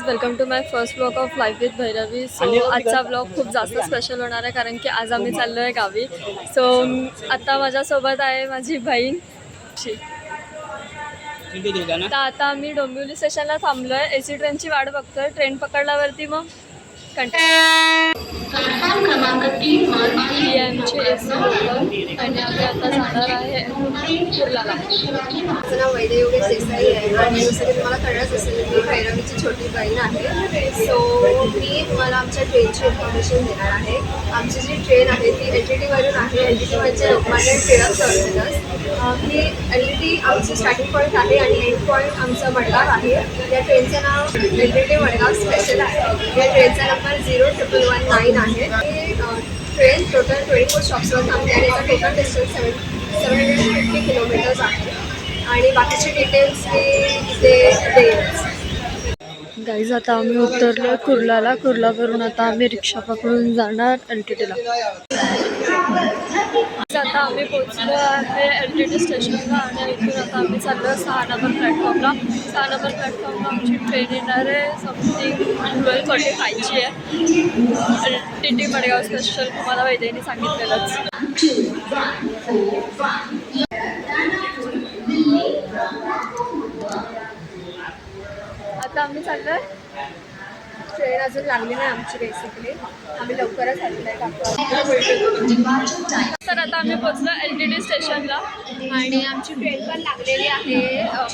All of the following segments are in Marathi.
Welcome to my first blog of life with Bhairavi. So आजचा ब्लॉग खूप जास्त स्पेशल होणार आहे कारण की आज आम्ही चाललो आहे गावी. सो आता माझ्यासोबत आहे माझी बहीण. तर आता आम्ही डोंबिवली स्टेशनला थांबलो आहे. AC ट्रेनची वाट बघतोय. ट्रेन पकडल्यावरती मग ही आमची AC लोकल आणि आम्ही आता जाणार आहे कुर्लाला. माझं नाव वैद्य योगेश देसाई आहे आणि जसं की तुम्हाला कळलंच असेल मी भैरवीची छोटी बहीण आहे. सो मी तुम्हाला आमच्या ट्रेनची इन्फॉर्मेशन देणार आहे. आमची जी ट्रेन आहे ती LTT वरून आहे. LTT म्हणजे लोकमान्य टिळक टर्मिनस. ही LTT आमची स्टार्टिंग पॉईंट आहे आणि एंड पॉईंट आमचं मडगाव आहे. या ट्रेनचं नाव LTT मडगाव स्पेशल आहे. या ट्रेनचा नंबर 01119 आहे. ही ट्रेन टोटल 24 स्टॉप्सवर थांबते आणि याचा टोटल डिस्टन्स 750 किलोमीटर्स आहे. आणि बाकीचे डिटेल्स मी इथे देईन. गाईज आता आम्ही उतरलो कुर्लाला. कुर्लावरून आता आम्ही रिक्षा पकडून जाणार LTTला. आता आम्ही पोहोचलो आहे LTT स्टेशनला आणि इथून आता आम्ही चाललो 6 नंबर प्लॅटफॉर्मला. 6 नंबर प्लॅटफॉर्मला आमची ट्रेन येणार आहे. समथिंग 12:45ची आहे. LTT मडगाव स्पेशल तुम्हाला वैद्यने सांगितलेलंच. आता आम्ही चाललोय. ट्रेन अजून लागली नाही आमची बेसिकली. आम्ही लवकरच आलेलो आहे. तर आता आम्ही पोहोचलो LTT स्टेशनला आणि आमची ट्रेन पण लागलेली आहे.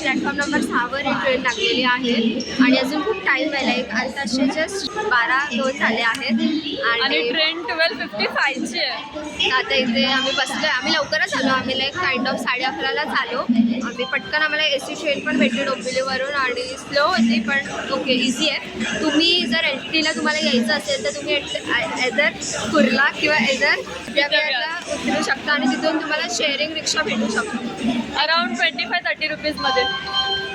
प्लॅटफॉर्म नंबर 6वर ही ट्रेन लागलेली आहे आणि अजून खूप टाईम आहे. लाईक आताचे जस्ट 12:02 झाले आहेत आणि ट्रेन 12:55ची आहे. आता इथे आम्ही बसलो आहे. आम्ही लवकरच आलो. आम्ही लाईक काइंड ऑफ 11:30लाच आलो. आम्ही पटकन आम्हाला AC ट्रेन पण भेटली डोंबिवलीवरून आणि स्लो होती पण ओके इझी आहे. तुम्ही जर LTTला तुम्हाला यायचं असेल तर तुम्ही एदर कुर्ला किंवा एदर विद्यापीठला उतरू शकता आणि तिथून तुम्हाला शेअरिंग रिक्षा भेटू शकतो अराउंड 25-30 रुपीजमध्ये.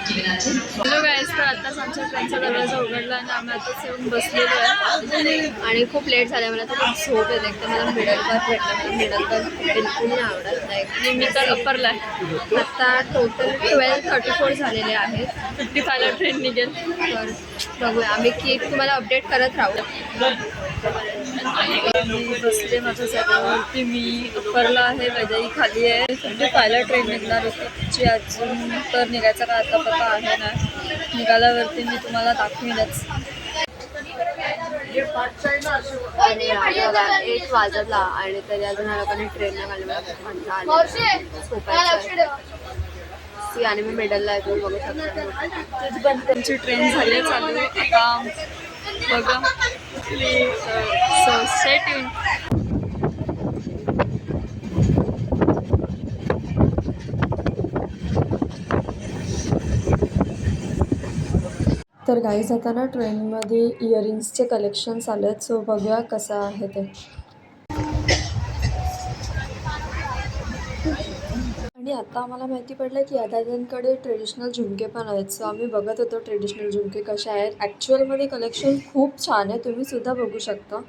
हॅलो गाईज, तर आत्ताच आमच्या ट्रेनचा दरवाजा उघडला आणि आम्ही आताच येऊन बसलेलो आहे आणि खूप लेट झालं. मला तर खूप झोप येते. तर मला मिडल बर्थ भेटलं. मला मिडल बर्थ बिलकुल नाही आवडत. लाईक मी तर अप्परला आहे. आत्ता टोटल 12:34 झालेले आहेत. 55ला ट्रेन निघेल. तर बघूया आम्ही की तुम्हाला अपडेट करत राहू. मी बसले माझ्या जागेवरती. मी अप्परला आहे. वैदाई खाली आहे. 55ला ट्रेन निघणार होती. तिची अजून तर निघायचा का आता पत्ता आहे ना. निघाल्यावरती मी तुम्हाला दाखवीनच. आणि आता 1 वाजला आणि तरी अजून ह्या लोकांनी ट्रेन नाही मला खूप मजा आली. आणि मी मिडलला येतो बघू शकतो. पण त्यांची ट्रेन झाली चालू आता बघा. So stay tune. तर गाईज आता ना ट्रेनमध्ये इयरिंग्सचे कलेक्शन्स आले आहेत. सो बघूया कसं आहे ते. आणि आता आम्हाला माहिती पडलं की दादांकडे ट्रेडिशनल झुमके पण आहेत. सो आम्ही बघत होतो ट्रेडिशनल झुमके कसे आहेत. ॲक्च्युअलमध्ये कलेक्शन खूप छान आहे. तुम्ही सुद्धा बघू शकता.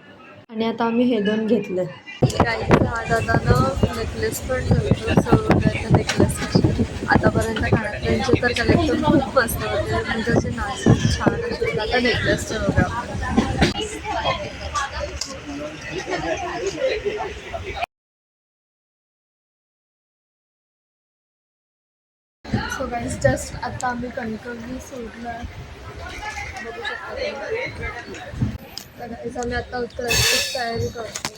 आणि आता आम्ही हे 2 घेतले. हा दादानं नेकलेस पण ठेवतो. सो त्याचं नेकलेस कसे आतापर्यंत कानातल्यांचे तर कलेक्शन खूप मस्त होते. म्हणजे असे नाजूक छान असे. आता नेकलेसचे बघा. सो गाईज जस्ट आता आम्ही कणकवली सोडलं आहे. बघू शकता. तर गाईज आम्ही आता उतरायची तयारी करतो.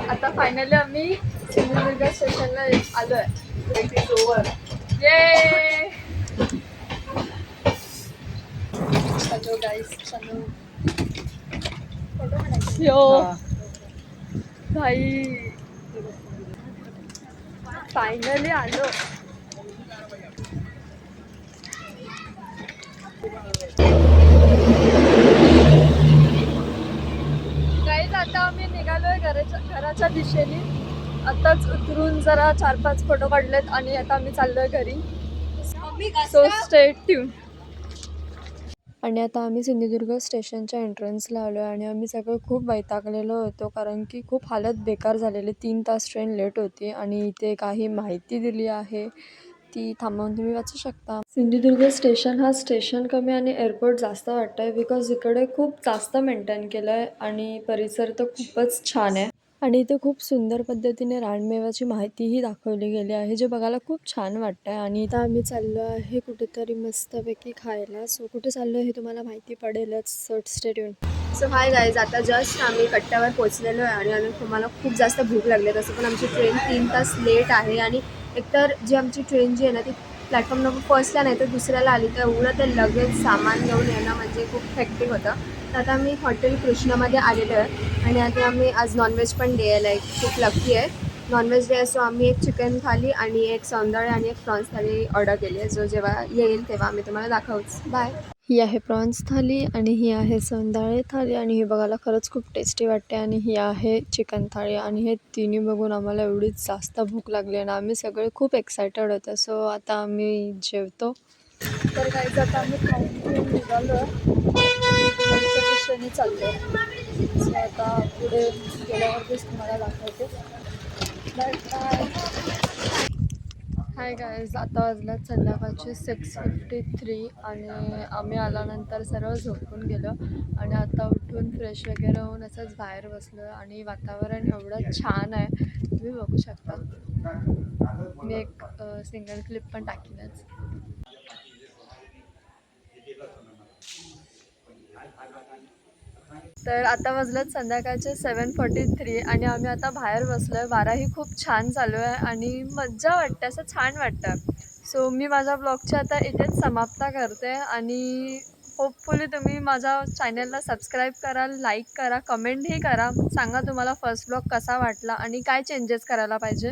आता फायनली आम्ही सिंधुदुर्ग स्टेशनला आलो आहे. ये हॅलो गाईज. चलो यो भाई फायनली आलो. गाईज आता आम्ही निघालोय घराच्या दिशेने. आताच उतरून जरा 4-5 फोटो काढलेत आणि आता आम्ही चाललोय घरी. So stay tune. आणि आता आम्ही सिंधुदुर्ग स्टेशनच्या एंट्रन्सला आलो आहे आणि आम्ही सगळं खूप वैतागलेलो होतो कारण की खूप हालत बेकार झालेली. 3 तास ट्रेन लेट होती आणि इथे काही माहिती दिली आहे ती थांबवून तुम्ही वाचू शकता. सिंधुदुर्ग स्टेशन हा स्टेशन कमी आणि एअरपोर्ट जास्त वाटतं आहे बिकॉज इकडे खूप जास्त मेंटेन केलं आहे आणि परिसर तर खूपच छान आहे. आणि इथे खूप सुंदर पद्धतीने रानमेव्याची माहितीही दाखवली गेली आहे जे बघायला खूप छान वाटतं आहे. आणि इथं आम्ही चाललो आहे कुठेतरी मस्तपैकी खायला. सो कुठे चाललो हे तुम्हाला माहिती पडेलच. So stay tune. So hi guys, आता जस्ट आम्ही कट्ट्यावर पोचलेलो आहे आणि तुम्हाला खूप जास्त भूक लागली आहे. तसं पण आमची ट्रेन 3 तास लेट आहे आणि एकतर जी आमची ट्रेन जी आहे ना ती प्लॅटफॉर्म नंबर फर्स्टला नाही तर दुसऱ्याला आली, तर एवढं ते लगेच सामान घेऊन येणं म्हणजे खूप हेक्टिक होतं. तर आता आम्ही हॉटेल कृष्णामध्ये आलेलो आहे आणि आता आम्ही आज नॉनव्हेज पण डे आहे, लाईक खूप लकी आहे. नॉनव्हेज डे असो आम्ही एक चिकन थाली आणि एक सौंदळे आणि एक प्रॉन्स थाली ऑर्डर केली आहे. जो जेव्हा येईल तेव्हा आम्ही तुम्हाला दाखवूच. बाय. ही आहे प्रॉन्स थाली आणि ही आहे सौंदाळे थाली आणि ही बघायला खरंच खूप टेस्टी वाटते. आणि ही आहे चिकन थाळी आणि हे तिन्ही बघून आम्हाला एवढीच जास्त भूक लागली आणि आम्ही सगळे खूप एक्सायटेड होतो. सो आता आम्ही जेवतो. तर काहीच आता आम्ही खाऊन निघालो घरच्या दिशेने चाललो. सो आता पुढे गेल्यावरतीच तुम्हाला दाखवते. Bye bye. हाय गाईज, आता वाजल्यात संध्याकाळचे 6:53 आणि आम्ही आल्यानंतर सर्व झोपून गेलो आणि आता उठून फ्रेश वगैरे होऊन असंच बाहेर बसलो आणि वातावरण एवढं छान आहे तुम्ही बघू शकता. मी एक सिंगल क्लिप पण टाकीनच. तर आता वाजल्यात संध्याकाळचे 7:43 आणि आम्ही आता बाहेर बसलो आहे. वाराही खूप छान चालू आहे आणि मज्जा वाटते, असं छान वाटतं. सो मी माझ्या ब्लॉगची आता इथेच समाप्त करते आणि होपफुली तुम्ही माझ्या चॅनलला सबस्क्राईब कराल, लाईक करा, कमेंटही करा. सांगा तुम्हाला फर्स्ट ब्लॉग कसा वाटला आणि काय चेंजेस करायला पाहिजे.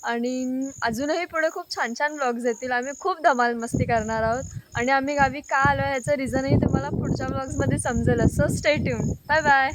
आणि अजूनही पुढे खूप छान छान ब्लॉग्स येतील. आम्ही खूप धमाल मस्ती करणार आहोत आणि आम्ही गावी का आलो आहे ह्याचं रिझनही तुम्हाला पुढच्या ब्लॉग्समध्ये समजेल. So stay tune. Bye bye.